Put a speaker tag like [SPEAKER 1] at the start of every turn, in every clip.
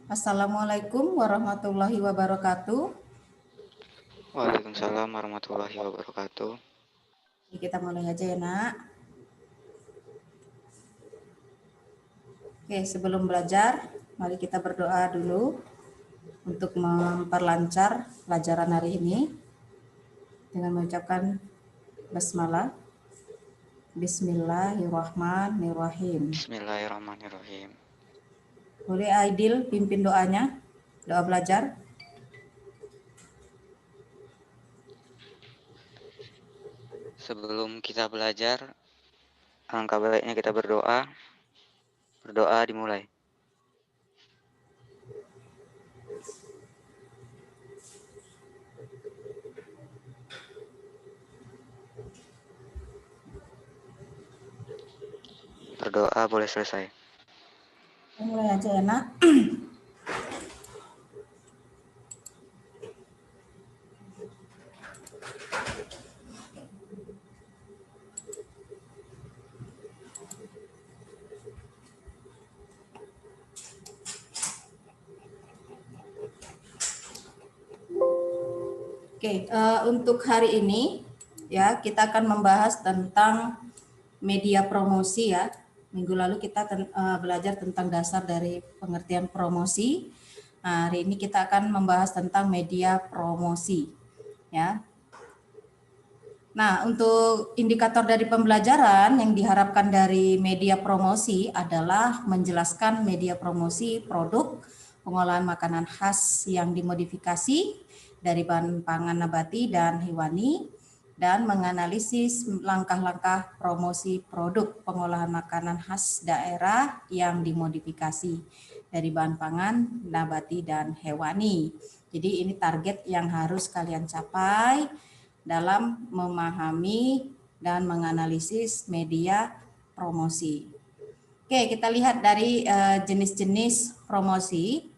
[SPEAKER 1] Assalamualaikum warahmatullahi wabarakatuh.
[SPEAKER 2] Waalaikumsalam warahmatullahi wabarakatuh.
[SPEAKER 1] Kita mulai aja ya, Nak. Oke, sebelum belajar, mari kita berdoa dulu untuk memperlancar pelajaran hari ini dengan mengucapkan basmalah. Bismillahirrahmanirrahim.
[SPEAKER 2] Bismillahirrahmanirrahim.
[SPEAKER 1] Boleh Aidil pimpin doanya, doa belajar.
[SPEAKER 2] Sebelum kita belajar, alangkah baiknya kita berdoa. Berdoa dimulai. Berdoa boleh selesai.
[SPEAKER 1] Mulai aja ya, Nak. Oke, untuk hari ini ya kita akan membahas tentang media promosi ya. Minggu lalu kita belajar tentang dasar dari pengertian promosi. Nah, hari ini kita akan membahas tentang media promosi ya. Nah, untuk indikator dari pembelajaran yang diharapkan dari media promosi adalah menjelaskan media promosi produk pengolahan makanan khas yang dimodifikasi dari bahan pangan nabati dan hewani dan menganalisis langkah-langkah promosi produk pengolahan makanan khas daerah yang dimodifikasi dari bahan pangan nabati dan hewani. Jadi ini target yang harus kalian capai dalam memahami dan menganalisis media promosi. Oke, kita lihat dari jenis-jenis promosi.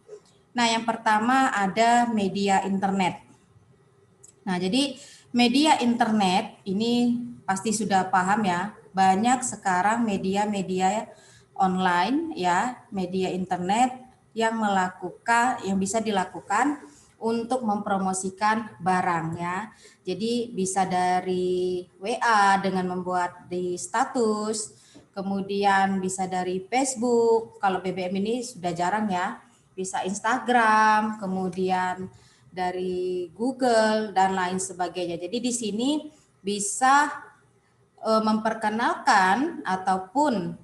[SPEAKER 1] Nah, yang pertama ada media internet. Nah, jadi media internet ini pasti sudah paham ya. Banyak sekarang media-media online ya, media internet yang bisa dilakukan untuk mempromosikan barang ya. Jadi bisa dari WA dengan membuat di status, kemudian bisa dari Facebook, kalau BBM ini sudah jarang ya, bisa Instagram, kemudian dari Google dan lain sebagainya. Jadi di sini bisa memperkenalkan ataupun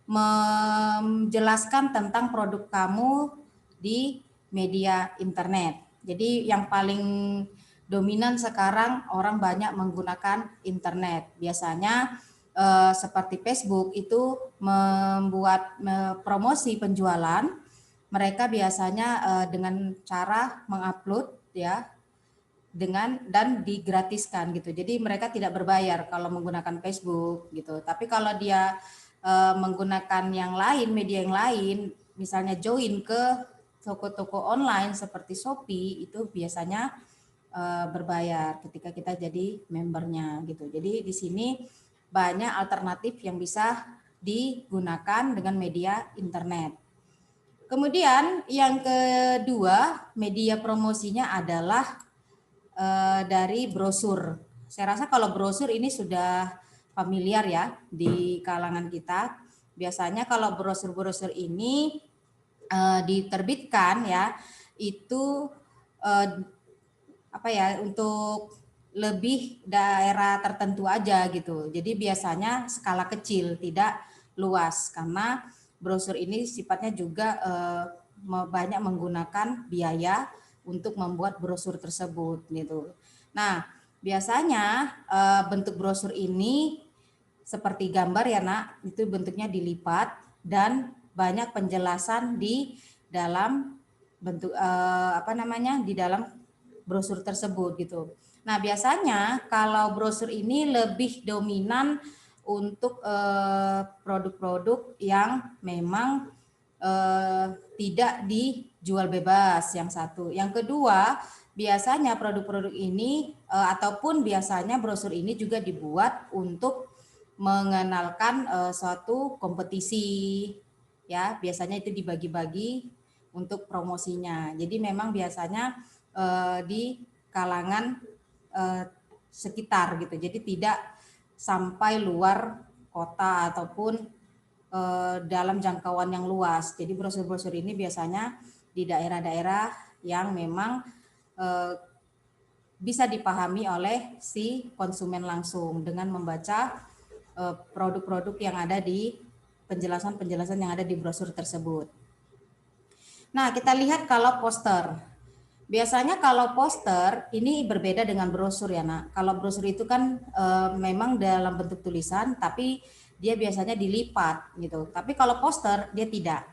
[SPEAKER 1] menjelaskan tentang produk kamu di media internet. Jadi yang paling dominan sekarang orang banyak menggunakan internet. Biasanya seperti Facebook itu membuat promosi penjualan. Mereka biasanya dengan cara mengupload ya dan digratiskan gitu. Jadi mereka tidak berbayar kalau menggunakan Facebook gitu. Tapi kalau dia menggunakan yang lain, media yang lain, misalnya join ke toko-toko online seperti Shopee, itu biasanya berbayar ketika kita jadi membernya gitu. Jadi di sini banyak alternatif yang bisa digunakan dengan media internet. Kemudian yang kedua, media promosinya adalah dari brosur. Saya rasa kalau brosur ini sudah familiar ya di kalangan kita. Biasanya kalau brosur-brosur ini diterbitkan ya itu untuk lebih daerah tertentu aja gitu. Jadi biasanya skala kecil, tidak luas karena brosur ini sifatnya juga banyak menggunakan biaya untuk membuat brosur tersebut gitu. Nah, biasanya bentuk brosur ini seperti gambar ya Nak, itu bentuknya dilipat dan banyak penjelasan di dalam bentuk di dalam brosur tersebut gitu. Nah, biasanya kalau brosur ini lebih dominan untuk produk-produk yang memang tidak dijual bebas, yang satu. Yang kedua, biasanya produk-produk ini ataupun biasanya brosur ini juga dibuat untuk mengenalkan suatu kompetisi ya, biasanya itu dibagi-bagi untuk promosinya. Jadi memang biasanya di kalangan sekitar gitu. Jadi tidak sampai luar kota ataupun dalam jangkauan yang luas. Jadi brosur-brosur ini biasanya di daerah-daerah yang memang bisa dipahami oleh si konsumen langsung dengan membaca produk-produk yang ada di penjelasan-penjelasan yang ada di brosur tersebut. Nah, kita lihat kalau poster. Biasanya kalau poster ini berbeda dengan brosur ya, Nak. Kalau brosur itu kan memang dalam bentuk tulisan, tapi dia biasanya dilipat gitu. Tapi kalau poster dia tidak.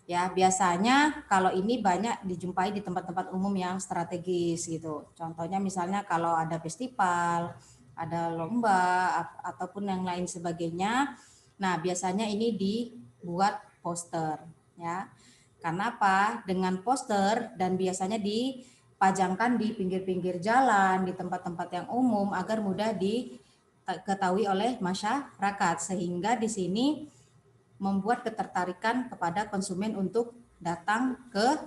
[SPEAKER 1] Ya, biasanya kalau ini banyak dijumpai di tempat-tempat umum yang strategis gitu. Contohnya misalnya kalau ada festival, ada lomba ataupun yang lain sebagainya. Nah, biasanya ini dibuat poster ya. Karena apa? Dengan poster dan biasanya dipajangkan di pinggir-pinggir jalan, di tempat-tempat yang umum agar mudah diketahui oleh masyarakat sehingga di sini membuat ketertarikan kepada konsumen untuk datang ke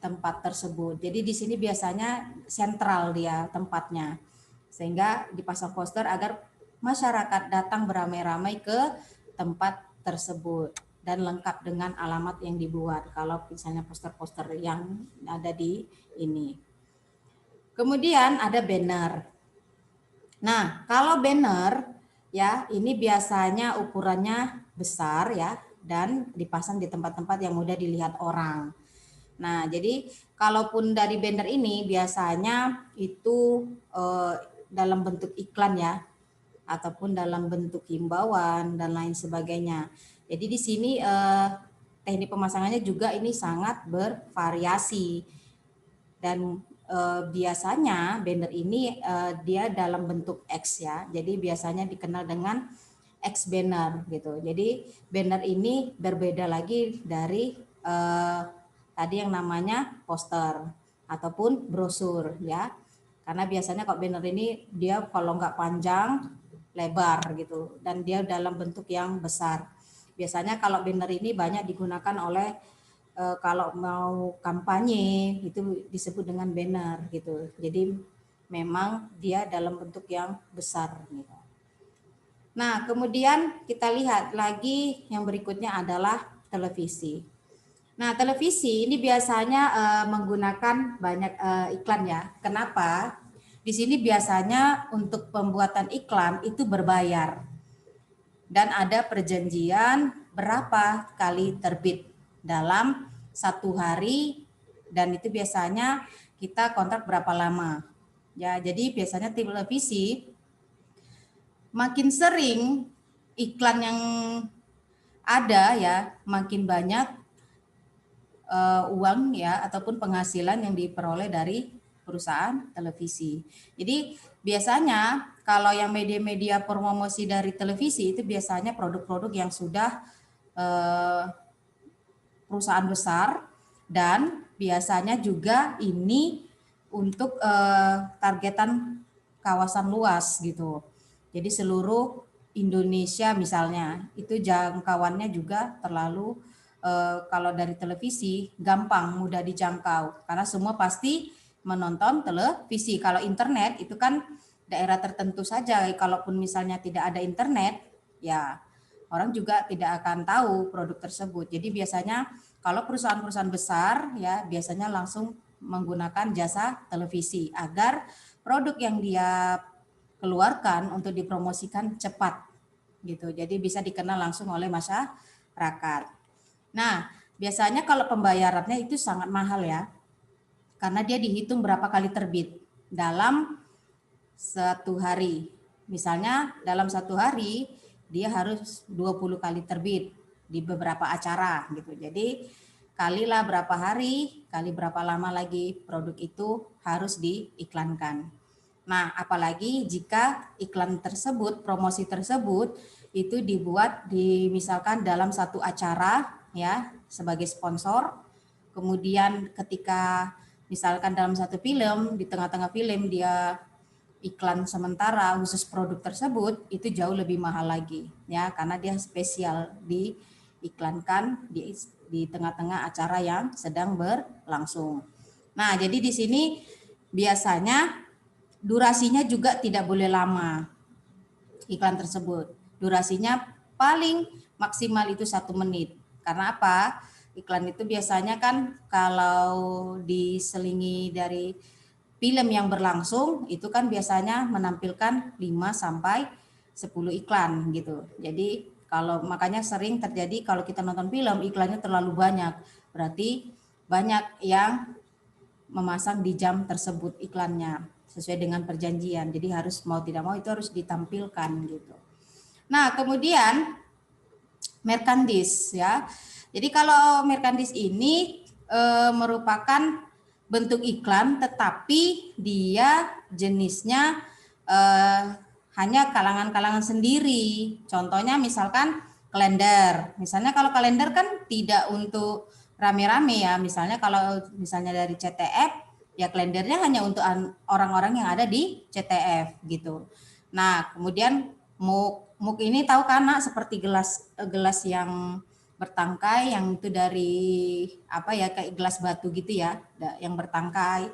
[SPEAKER 1] tempat tersebut. Jadi di sini biasanya sentral dia tempatnya. Sehingga dipasang poster agar masyarakat datang beramai-ramai ke tempat tersebut dan lengkap dengan alamat yang dibuat. Kalau misalnya poster-poster yang ada di ini. Kemudian ada banner. Nah, kalau banner ya ini biasanya ukurannya besar ya dan dipasang di tempat-tempat yang mudah dilihat orang. Nah, jadi kalaupun dari banner ini biasanya itu dalam bentuk iklan ya ataupun dalam bentuk himbauan dan lain sebagainya. Jadi di sini teknik pemasangannya juga ini sangat bervariasi dan biasanya banner ini dia dalam bentuk X ya. Jadi biasanya dikenal dengan X banner gitu. Jadi banner ini berbeda lagi dari tadi yang namanya poster ataupun brosur ya. Karena biasanya kalau banner ini dia kalau nggak panjang lebar gitu dan dia dalam bentuk yang besar. Biasanya kalau banner ini banyak digunakan oleh kalau mau kampanye itu disebut dengan banner gitu. Jadi memang dia dalam bentuk yang besar gitu. Nah, kemudian kita lihat lagi yang berikutnya adalah televisi. Nah, televisi ini biasanya menggunakan banyak iklan ya. Kenapa? Di sini biasanya untuk pembuatan iklan itu berbayar. Dan ada perjanjian berapa kali terbit dalam satu hari dan itu biasanya kita kontrak berapa lama. Ya, jadi biasanya televisi makin sering iklan yang ada ya, makin banyak uang ya ataupun penghasilan yang diperoleh dari perusahaan televisi. Jadi biasanya kalau yang media-media promosi dari televisi itu biasanya produk-produk yang sudah perusahaan besar dan biasanya juga ini untuk targetan kawasan luas gitu. Jadi seluruh Indonesia misalnya itu jangkauannya juga terlalu kalau dari televisi gampang mudah dijangkau karena semua pasti menonton televisi. Kalau internet itu kan daerah tertentu saja. Kalaupun misalnya tidak ada internet ya orang juga tidak akan tahu produk tersebut. Jadi biasanya kalau perusahaan-perusahaan besar ya biasanya langsung menggunakan jasa televisi agar produk yang dia keluarkan untuk dipromosikan cepat gitu. Jadi bisa dikenal langsung oleh masyarakat. Nah, biasanya kalau pembayarannya itu sangat mahal ya. Karena dia dihitung berapa kali terbit dalam satu hari. Misalnya dalam satu hari dia harus 20 kali terbit di beberapa acara gitu. Jadi kalilah berapa hari, kali berapa lama lagi produk itu harus diiklankan. Nah, apalagi jika iklan tersebut, promosi tersebut itu dibuat misalkan dalam satu acara ya sebagai sponsor. Kemudian ketika misalkan dalam satu film, di tengah-tengah film dia iklan sementara khusus produk tersebut itu jauh lebih mahal lagi ya karena dia spesial di diiklankan di tengah-tengah acara yang sedang berlangsung. Nah, jadi di sini biasanya durasinya juga tidak boleh lama iklan tersebut. Durasinya paling maksimal itu 1 menit. Karena apa? Iklan itu biasanya kan kalau diselingi dari film yang berlangsung itu kan biasanya menampilkan 5 sampai 10 iklan gitu. Jadi kalau makanya sering terjadi kalau kita nonton film iklannya terlalu banyak. Berarti banyak yang memasang di jam tersebut iklannya sesuai dengan perjanjian. Jadi harus mau tidak mau itu harus ditampilkan gitu. Nah, kemudian merchandise ya. Jadi kalau merchandise ini merupakan bentuk iklan tetapi dia jenisnya hanya kalangan-kalangan sendiri. Contohnya misalkan kalender. Misalnya kalau kalender kan tidak untuk rame-rame ya. Misalnya kalau misalnya dari CTF ya kalendernya hanya untuk orang-orang yang ada di CTF gitu. Nah, kemudian muk ini tahu kan Nak, seperti gelas yang bertangkai yang itu dari apa ya kayak gelas batu gitu ya, yang bertangkai.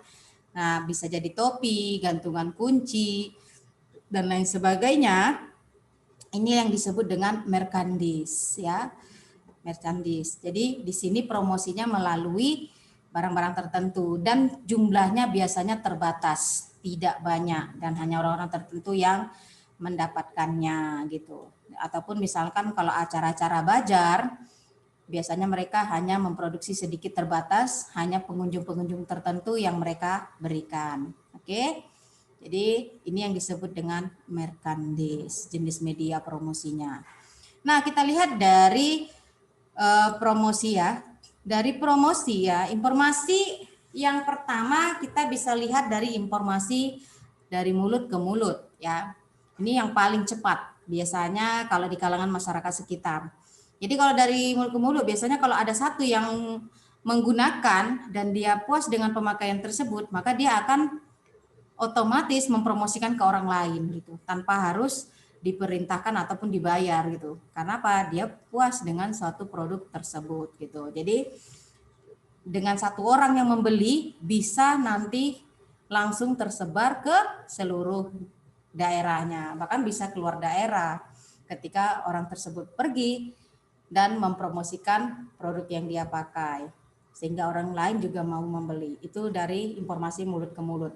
[SPEAKER 1] Nah, bisa jadi topi, gantungan kunci dan lain sebagainya. Ini yang disebut dengan merchandise ya. Merchandise. Jadi di sini promosinya melalui barang-barang tertentu dan jumlahnya biasanya terbatas, tidak banyak dan hanya orang-orang tertentu yang mendapatkannya gitu. Ataupun misalkan kalau acara-acara bazar biasanya mereka hanya memproduksi sedikit terbatas, hanya pengunjung-pengunjung tertentu yang mereka berikan. Oke. Jadi ini yang disebut dengan merchandise, jenis media promosinya. Nah, kita lihat dari promosi ya. Dari promosi ya, informasi yang pertama kita bisa lihat dari informasi dari mulut ke mulut ya. Ini yang paling cepat biasanya kalau di kalangan masyarakat sekitar. Jadi kalau dari mulut ke mulut biasanya kalau ada satu yang menggunakan dan dia puas dengan pemakaian tersebut, maka dia akan otomatis mempromosikan ke orang lain gitu tanpa harus diperintahkan ataupun dibayar gitu. Karena apa? Dia puas dengan suatu produk tersebut gitu. Jadi dengan satu orang yang membeli bisa nanti langsung tersebar ke seluruh daerahnya, bahkan bisa keluar daerah ketika orang tersebut pergi dan mempromosikan produk yang dia pakai sehingga orang lain juga mau membeli. Itu dari informasi mulut ke mulut.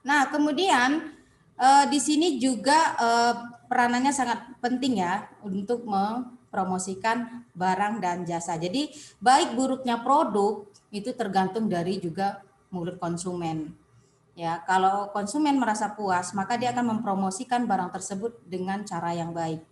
[SPEAKER 1] Nah, kemudian di sini juga peranannya sangat penting ya untuk mempromosikan barang dan jasa. Jadi baik buruknya produk itu tergantung dari juga mulut konsumen. Ya, kalau konsumen merasa puas, maka dia akan mempromosikan barang tersebut dengan cara yang baik.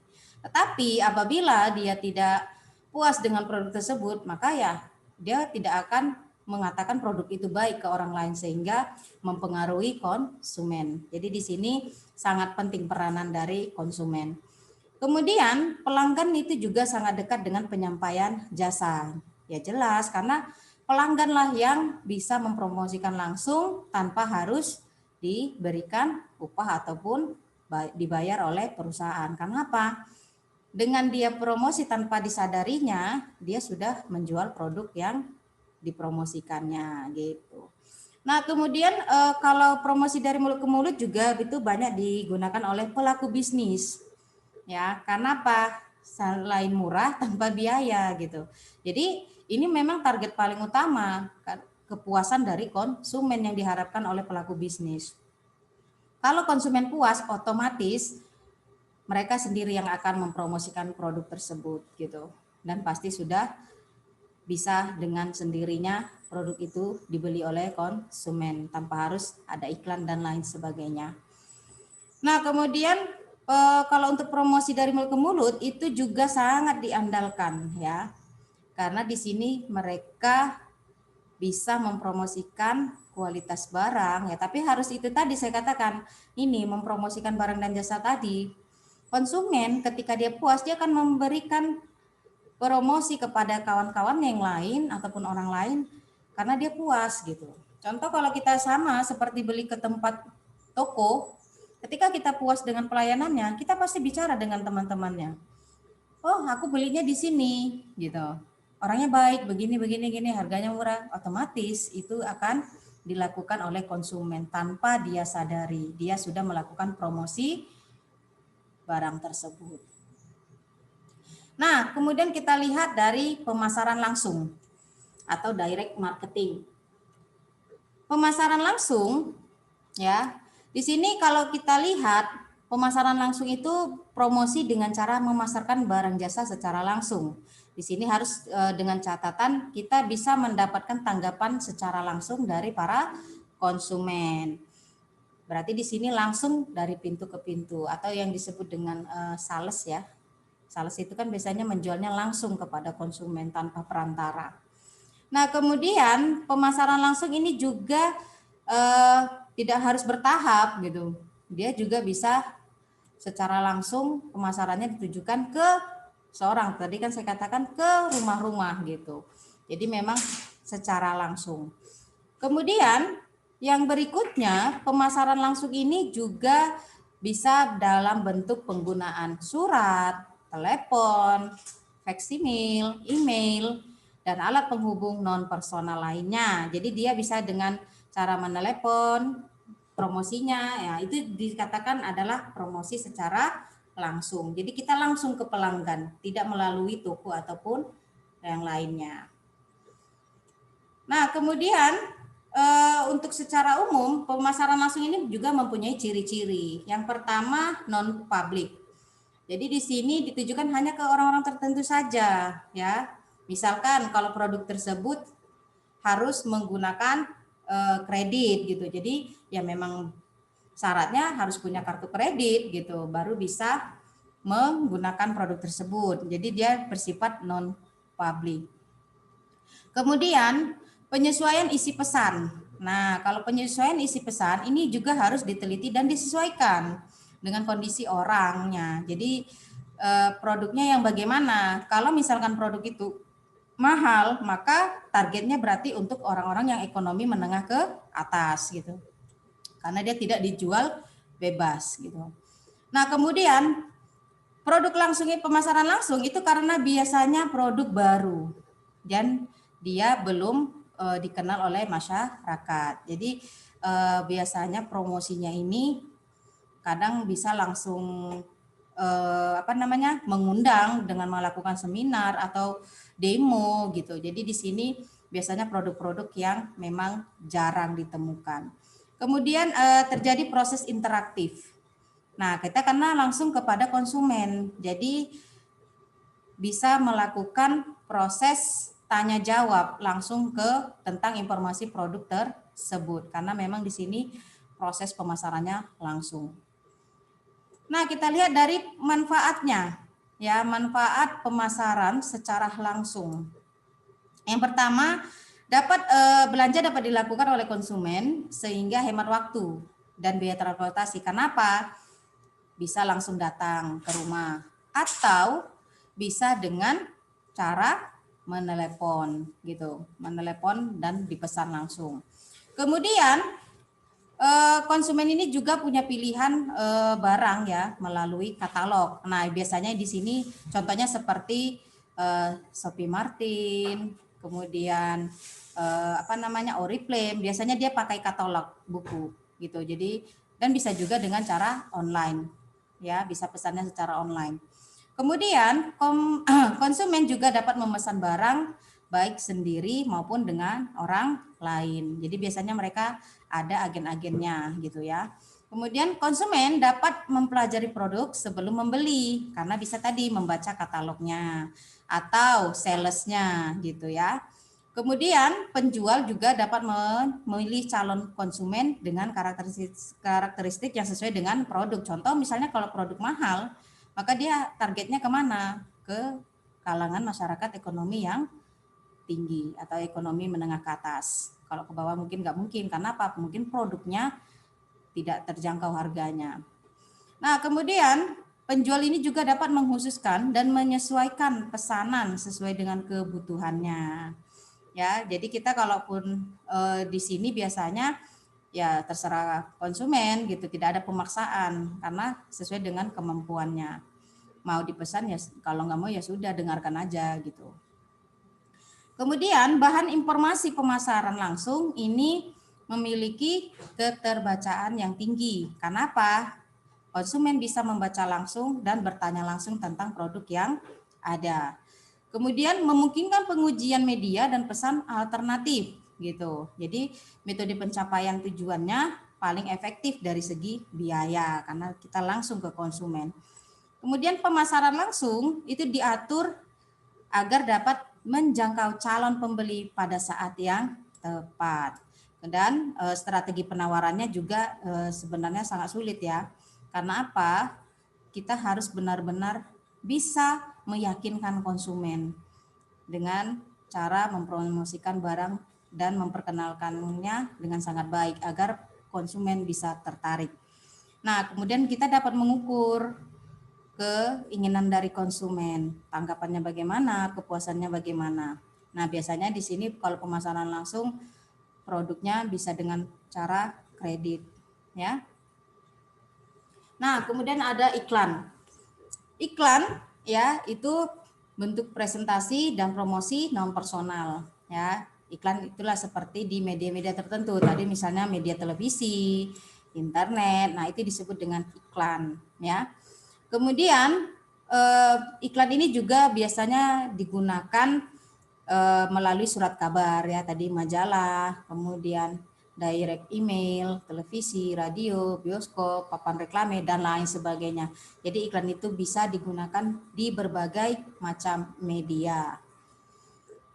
[SPEAKER 1] Tetapi apabila dia tidak puas dengan produk tersebut, maka ya dia tidak akan mengatakan produk itu baik ke orang lain sehingga mempengaruhi konsumen. Jadi di sini sangat penting peranan dari konsumen. Kemudian pelanggan itu juga sangat dekat dengan penyampaian jasa. Ya jelas karena pelangganlah yang bisa mempromosikan langsung tanpa harus diberikan upah ataupun dibayar oleh perusahaan. Karena apa? Dengan dia promosi tanpa disadarinya, dia sudah menjual produk yang dipromosikannya gitu. Nah, kemudian kalau promosi dari mulut ke mulut juga itu banyak digunakan oleh pelaku bisnis. Ya, karena apa? Selain murah tanpa biaya gitu. Jadi ini memang target paling utama kepuasan dari konsumen yang diharapkan oleh pelaku bisnis. Kalau konsumen puas, otomatis mereka sendiri yang akan mempromosikan produk tersebut gitu. Dan pasti sudah bisa dengan sendirinya produk itu dibeli oleh konsumen tanpa harus ada iklan dan lain sebagainya. Nah, kemudian kalau untuk promosi dari mulut ke mulut itu juga sangat diandalkan ya. Karena di sini mereka bisa mempromosikan kualitas barang ya, tapi harus itu tadi saya katakan, ini mempromosikan barang dan jasa tadi. Konsumen ketika dia puas dia akan memberikan promosi kepada kawan-kawan yang lain ataupun orang lain karena dia puas gitu. Contoh kalau kita sama seperti beli ke tempat toko, ketika kita puas dengan pelayanannya, kita pasti bicara dengan teman-temannya. oh aku belinya di sini gitu. Orangnya baik, begini, gini, harganya murah, otomatis itu akan dilakukan oleh konsumen tanpa dia sadari. Dia sudah melakukan promosi barang tersebut. Nah, kemudian kita lihat dari pemasaran langsung atau direct marketing. Pemasaran langsung, ya, di sini kalau kita lihat pemasaran langsung itu promosi dengan cara memasarkan barang jasa secara langsung. Di sini harus dengan catatan kita bisa mendapatkan tanggapan secara langsung dari para konsumen. Berarti di sini langsung dari pintu ke pintu atau yang disebut dengan sales ya. Sales itu kan biasanya menjualnya langsung kepada konsumen tanpa perantara. Nah, kemudian pemasaran langsung ini juga tidak harus bertahap gitu. Dia juga bisa secara langsung pemasarannya ditujukan ke seorang. Tadi kan saya katakan ke rumah-rumah gitu. Jadi memang secara langsung. Kemudian yang berikutnya pemasaran langsung ini juga bisa dalam bentuk penggunaan surat, telepon, faksimil, email, dan alat penghubung non personal lainnya. Jadi dia bisa dengan cara menelepon, promosinya ya itu dikatakan adalah promosi secara langsung. Jadi kita langsung ke pelanggan, tidak melalui toko ataupun yang lainnya. Nah, kemudian untuk secara umum pemasaran langsung ini juga mempunyai ciri-ciri. Yang pertama non public. Jadi di sini ditujukan hanya ke orang-orang tertentu saja, ya. Misalkan kalau produk tersebut harus menggunakan kredit gitu. Jadi ya memang syaratnya harus punya kartu kredit gitu, baru bisa menggunakan produk tersebut. Jadi dia bersifat non public. Kemudian penyesuaian isi pesan. Nah, kalau penyesuaian isi pesan ini juga harus diteliti dan disesuaikan dengan kondisi orangnya. Jadi produknya yang bagaimana? Kalau misalkan produk itu mahal, maka targetnya berarti untuk orang-orang yang ekonomi menengah ke atas gitu. Karena dia tidak dijual bebas gitu. Nah, kemudian produk langsungnya pemasaran langsung itu karena biasanya produk baru dan dia belum dikenal oleh masyarakat. Jadi biasanya promosinya ini kadang bisa langsung mengundang dengan melakukan seminar atau demo gitu. Jadi di sini biasanya produk-produk yang memang jarang ditemukan. Kemudian terjadi proses interaktif. Nah, kita kena langsung kepada konsumen. Jadi bisa melakukan proses tanya jawab langsung ke tentang informasi produk tersebut karena memang di sini proses pemasarannya langsung. Nah, kita lihat dari manfaatnya. Ya, manfaat pemasaran secara langsung. Yang pertama, belanja dapat dilakukan oleh konsumen sehingga hemat waktu dan biaya transportasi. Kenapa? Bisa langsung datang ke rumah atau bisa dengan cara menelepon gitu, menelepon dan dipesan langsung. Kemudian konsumen ini juga punya pilihan barang ya melalui katalog. Nah, biasanya di sini contohnya seperti Shopee Martin, kemudian Oriflame, biasanya dia pakai katalog buku gitu. Jadi dan bisa juga dengan cara online. Ya, bisa pesannya secara online. Kemudian konsumen juga dapat memesan barang baik sendiri maupun dengan orang lain. Jadi biasanya mereka ada agen-agennya gitu ya. Kemudian konsumen dapat mempelajari produk sebelum membeli karena bisa tadi membaca katalognya atau salesnya gitu ya. Kemudian penjual juga dapat memilih calon konsumen dengan karakteristik yang sesuai dengan produk. Contoh misalnya kalau produk mahal, maka dia targetnya kemana? Ke kalangan masyarakat ekonomi yang tinggi atau ekonomi menengah ke atas. Kalau ke bawah mungkin nggak mungkin, karena apa? Mungkin produknya tidak terjangkau harganya. Nah, kemudian penjual ini juga dapat mengkhususkan dan menyesuaikan pesanan sesuai dengan kebutuhannya. Ya, jadi kita kalaupun di sini biasanya ya terserah konsumen gitu, tidak ada pemaksaan karena sesuai dengan kemampuannya. mau dipesan ya, kalau nggak mau ya sudah, dengarkan aja gitu. Kemudian bahan informasi pemasaran langsung ini memiliki keterbacaan yang tinggi. Kenapa? Konsumen bisa membaca langsung dan bertanya langsung tentang produk yang ada. Kemudian memungkinkan pengujian media dan pesan alternatif gitu. Jadi metode pencapaian tujuannya paling efektif dari segi biaya karena kita langsung ke konsumen. Kemudian pemasaran langsung itu diatur agar dapat menjangkau calon pembeli pada saat yang tepat. Dan strategi penawarannya juga sebenarnya sangat sulit ya. Karena apa? Kita harus benar-benar bisa meyakinkan konsumen dengan cara mempromosikan barang dan memperkenalkannya dengan sangat baik agar konsumen bisa tertarik. Nah, kemudian kita dapat mengukur keinginan dari konsumen, tanggapannya bagaimana, kepuasannya bagaimana. Nah, biasanya di sini kalau pemasaran langsung produknya bisa dengan cara kredit, ya. Nah, kemudian ada iklan. Iklan ya itu bentuk presentasi dan promosi non personal, ya. Iklan itulah seperti di media-media tertentu. Tadi misalnya media televisi, internet. Nah, itu disebut dengan iklan, ya. Kemudian iklan ini juga biasanya digunakan melalui surat kabar ya, tadi majalah, kemudian direct email, televisi, radio, bioskop, papan reklame dan lain sebagainya. Jadi iklan itu bisa digunakan di berbagai macam media.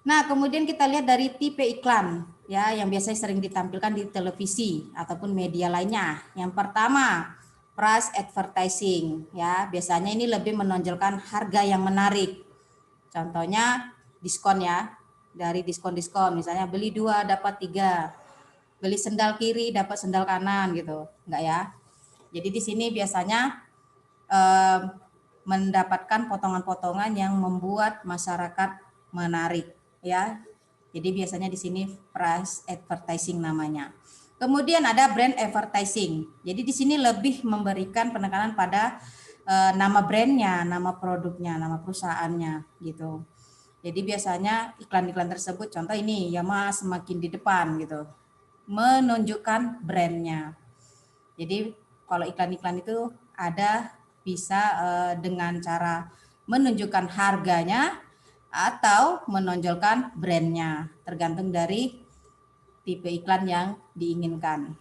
[SPEAKER 1] Nah, kemudian kita lihat dari tipe iklan ya yang biasanya sering ditampilkan di televisi ataupun media lainnya. Yang pertama, price advertising ya, biasanya ini lebih menonjolkan harga yang menarik. Contohnya diskon ya, dari diskon-diskon misalnya beli 2 dapat 3, beli sendal kiri dapat sendal kanan gitu, enggak ya. Jadi di sini biasanya mendapatkan potongan-potongan yang membuat masyarakat menarik ya. Jadi biasanya di sini price advertising namanya. Kemudian ada brand advertising. Jadi di sini lebih memberikan penekanan pada nama brandnya, nama produknya, nama perusahaannya gitu. Jadi biasanya iklan-iklan tersebut, contoh ini Yamaha semakin di depan gitu, menunjukkan brandnya. Jadi kalau iklan-iklan itu ada bisa dengan cara menunjukkan harganya atau menonjolkan brandnya, tergantung dari tipe iklan yang diinginkan.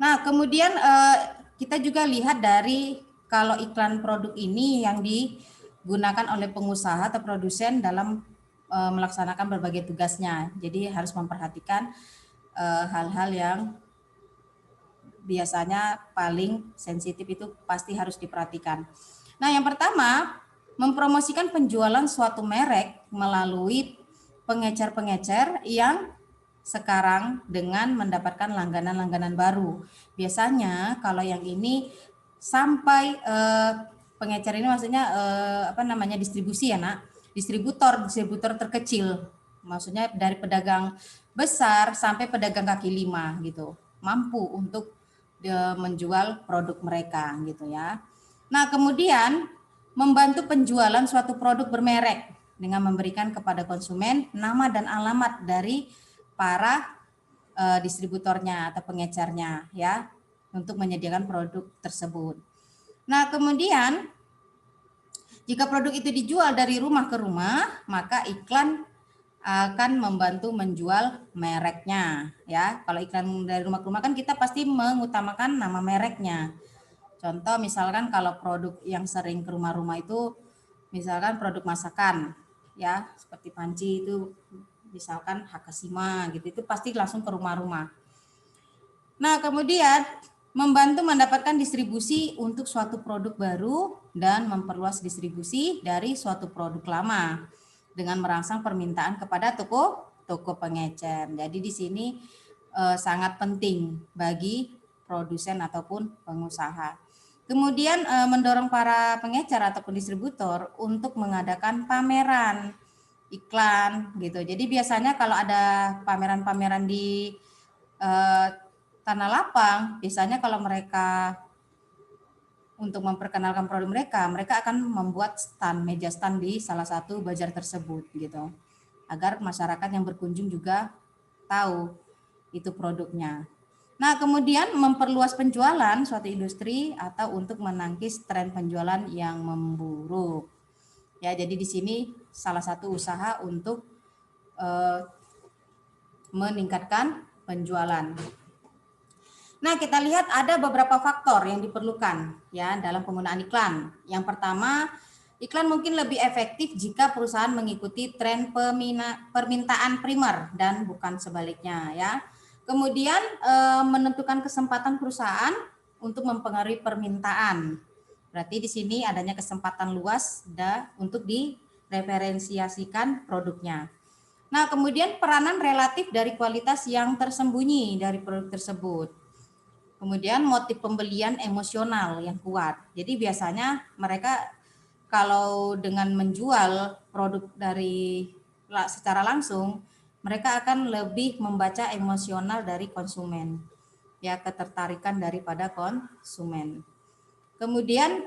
[SPEAKER 1] Nah, kemudian kita juga lihat dari kalau iklan produk ini yang digunakan oleh pengusaha atau produsen dalam melaksanakan berbagai tugasnya. Jadi harus memperhatikan hal-hal yang biasanya paling sensitif itu pasti harus diperhatikan. Nah, yang pertama, mempromosikan penjualan suatu merek melalui pengecer-pengecer yang sekarang dengan mendapatkan langganan-langganan baru. Biasanya kalau yang ini sampai pengecer ini maksudnya distribusi ya nak, distributor terkecil, maksudnya dari pedagang besar sampai pedagang kaki lima gitu, mampu untuk menjual produk mereka gitu ya. Nah, kemudian membantu penjualan suatu produk bermerek dengan memberikan kepada konsumen nama dan alamat dari para distributornya atau pengecernya ya untuk menyediakan produk tersebut. Nah, kemudian jika produk itu dijual dari rumah ke rumah, maka iklan akan membantu menjual mereknya ya. Kalau iklan dari rumah ke rumah kan kita pasti mengutamakan nama mereknya. Contoh misalkan kalau produk yang sering ke rumah-rumah itu misalkan produk masakan ya, seperti panci itu misalkan Hakasima gitu, itu pasti langsung ke rumah-rumah. Nah, kemudian membantu mendapatkan distribusi untuk suatu produk baru dan memperluas distribusi dari suatu produk lama dengan merangsang permintaan kepada toko pengecer. Jadi di sini sangat penting bagi produsen ataupun pengusaha. Kemudian mendorong para pengecer ataupun distributor untuk mengadakan pameran iklan gitu. Jadi biasanya kalau ada pameran-pameran di tanah lapang, biasanya kalau mereka untuk memperkenalkan produk mereka, mereka akan membuat stand, meja stand di salah satu bazar tersebut gitu. Agar masyarakat yang berkunjung juga tahu itu produknya. Nah, kemudian memperluas penjualan suatu industri atau untuk menangkis tren penjualan yang memburuk. Ya, jadi di sini salah satu usaha untuk meningkatkan penjualan. Nah, kita lihat ada beberapa faktor yang diperlukan ya dalam penggunaan iklan. Yang pertama, iklan mungkin lebih efektif jika perusahaan mengikuti tren permintaan primer dan bukan sebaliknya ya. Kemudian menentukan kesempatan perusahaan untuk mempengaruhi permintaan. Berarti di sini adanya kesempatan luas untuk direferensiasikan produknya. Nah, kemudian peranan relatif dari kualitas yang tersembunyi dari produk tersebut. Kemudian motif pembelian emosional yang kuat. Jadi biasanya mereka kalau dengan menjual produk secara langsung, mereka akan lebih membaca emosional dari konsumen. Ya, ketertarikan daripada konsumen. Kemudian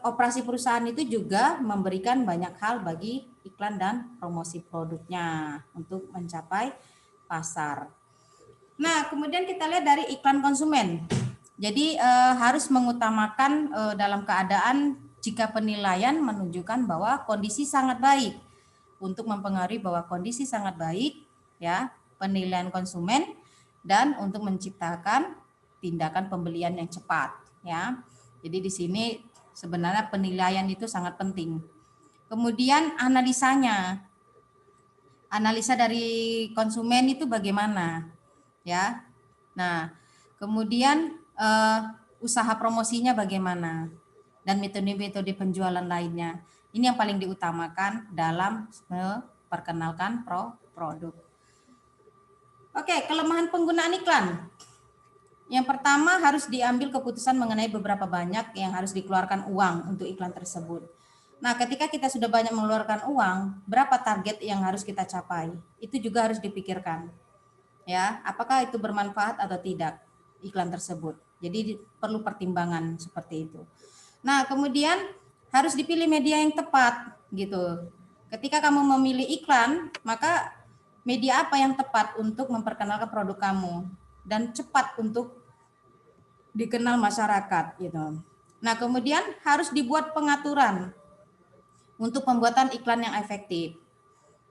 [SPEAKER 1] operasi perusahaan itu juga memberikan banyak hal bagi iklan dan promosi produknya untuk mencapai pasar. Nah, kemudian kita lihat dari iklan konsumen. Jadi harus mengutamakan dalam keadaan jika penilaian menunjukkan bahwa kondisi sangat baik, untuk mempengaruhi bahwa kondisi sangat baik ya penilaian konsumen dan untuk menciptakan tindakan pembelian yang cepat ya. Jadi di sini sebenarnya penilaian itu sangat penting. Kemudian analisanya. Analisa dari konsumen itu bagaimana ya. Nah, kemudian usaha promosinya bagaimana dan metode-metode penjualan lainnya. Ini yang paling diutamakan dalam memperkenalkan produk. Oke, kelemahan penggunaan iklan. Yang pertama harus diambil keputusan mengenai beberapa banyak yang harus dikeluarkan uang untuk iklan tersebut. Nah, ketika kita sudah banyak mengeluarkan uang, berapa target yang harus kita capai? Itu juga harus dipikirkan. Ya, apakah itu bermanfaat atau tidak iklan tersebut. Jadi perlu pertimbangan seperti itu. Nah, kemudian harus dipilih media yang tepat gitu. Ketika kamu memilih iklan, maka media apa yang tepat untuk memperkenalkan produk kamu dan cepat untuk dikenal masyarakat gitu. Nah, kemudian harus dibuat pengaturan untuk pembuatan iklan yang efektif.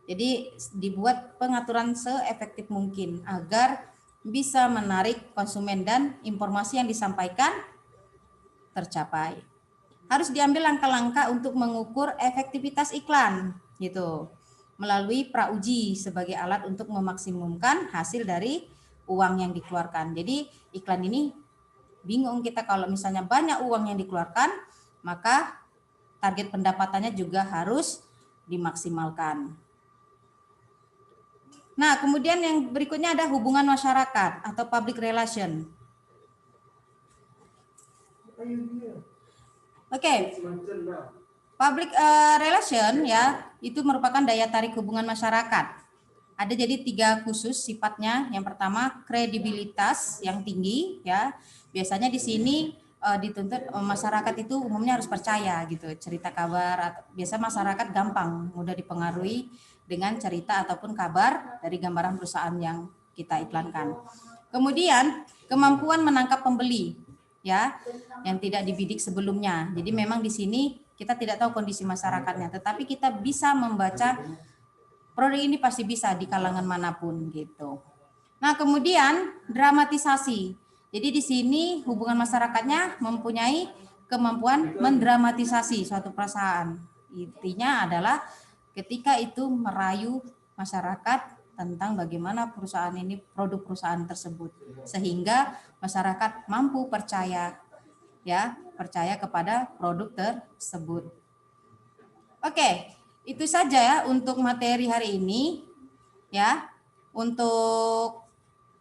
[SPEAKER 1] Jadi dibuat pengaturan seefektif mungkin agar bisa menarik konsumen dan informasi yang disampaikan tercapai. Harus diambil langkah-langkah untuk mengukur efektivitas iklan gitu melalui prauji sebagai alat untuk memaksimumkan hasil dari uang yang dikeluarkan. Jadi iklan ini bingung kita kalau misalnya banyak uang yang dikeluarkan, maka target pendapatannya juga harus dimaksimalkan. Nah, kemudian yang berikutnya ada hubungan masyarakat atau public relation. Oke. Public relation ya, itu merupakan daya tarik hubungan masyarakat. Ada jadi 3 khusus sifatnya. Yang pertama, kredibilitas yang tinggi ya. Biasanya di sini dituntut masyarakat itu umumnya harus percaya gitu cerita kabar. Biasa masyarakat gampang mudah dipengaruhi dengan cerita ataupun kabar dari gambaran perusahaan yang kita iklankan. Kemudian kemampuan menangkap pembeli ya yang tidak dibidik sebelumnya. Jadi memang di sini kita tidak tahu kondisi masyarakatnya, tetapi kita bisa membaca produk ini pasti bisa di kalangan manapun gitu. Nah, kemudian dramatisasi. Jadi di sini hubungan masyarakatnya mempunyai kemampuan mendramatisasi suatu perusahaan. Intinya adalah ketika itu merayu masyarakat tentang bagaimana perusahaan ini, produk perusahaan tersebut, sehingga masyarakat mampu percaya kepada produk tersebut. Oke, itu saja ya untuk materi hari ini ya. Untuk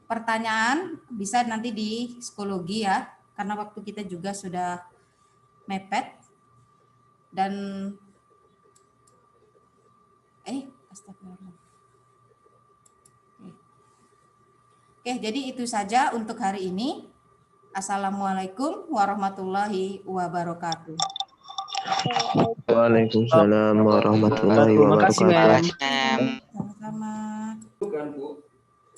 [SPEAKER 1] pertanyaan bisa nanti di psikologi ya, karena waktu kita juga sudah mepet. Dan astagfirullah. Oke, jadi itu saja untuk hari ini. Assalamualaikum warahmatullahi wabarakatuh.
[SPEAKER 3] Waalaikumsalam warahmatullahi
[SPEAKER 4] Terima kasih,
[SPEAKER 3] wabarakatuh.
[SPEAKER 4] Mem.
[SPEAKER 1] Sama-sama.